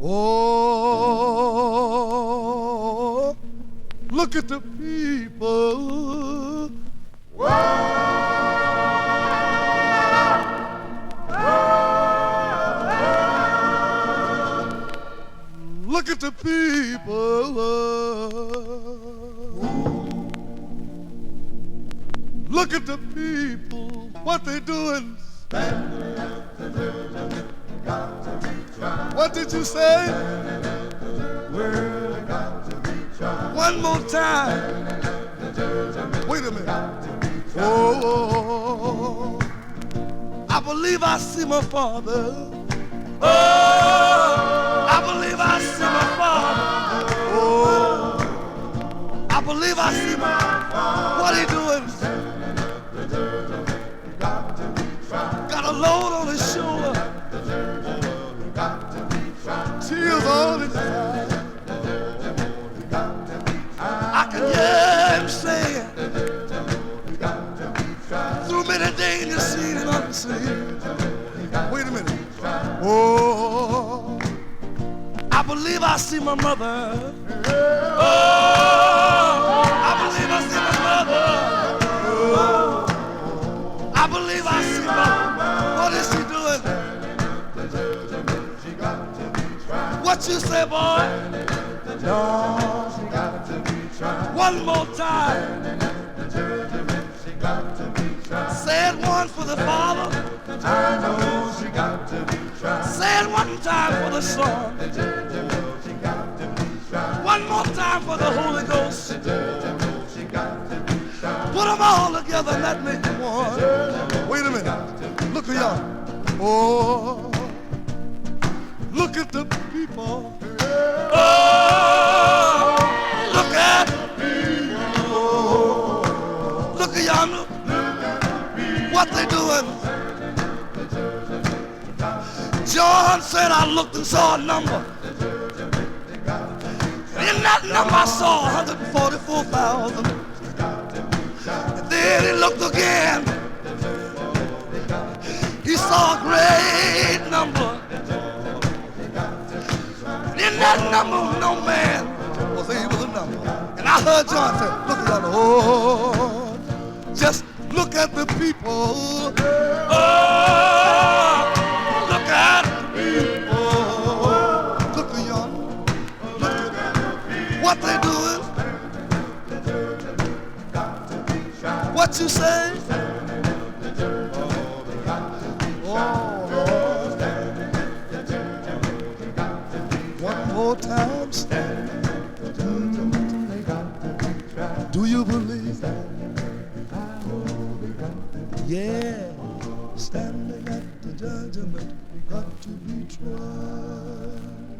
Oh, look at the people. Look at the people. Look at the people. What they doing? What did you say? One more time. Wait a minute. Oh, I believe I see my father. Oh, I believe I see my father. Oh, I believe I see my father. What he doing? Got a load on his shoulder. Tears on his eyes. I can hear him saying, through many dangers seen and unseen. Wait a minute. Oh, I believe I see my mother. Oh, I believe I see my mother. Oh, I believe I see my. What is she doing? What you say, boy? No, she got to be tried. One more time. Say it once for the Father. I know she got to be tried. Say it one time for the Son. One more time for the Holy Ghost. Put them all together and that make them one. Wait a minute. Look at y'all. Oh, look at the people. Oh, look at the people. Look at y'all. What they doing? John said I looked and saw a number. In that number I saw 144,000. And then he looked again. He saw a great number. And in that number no man was able to number. And I heard John say, look at y'all. Oh, just look at the people. Oh, look at the people. Look at y'all. Look at what they doing. What you say? Oh, Lord. One more time. Do you believe that? Yeah, standing at the judgment, got to be tried.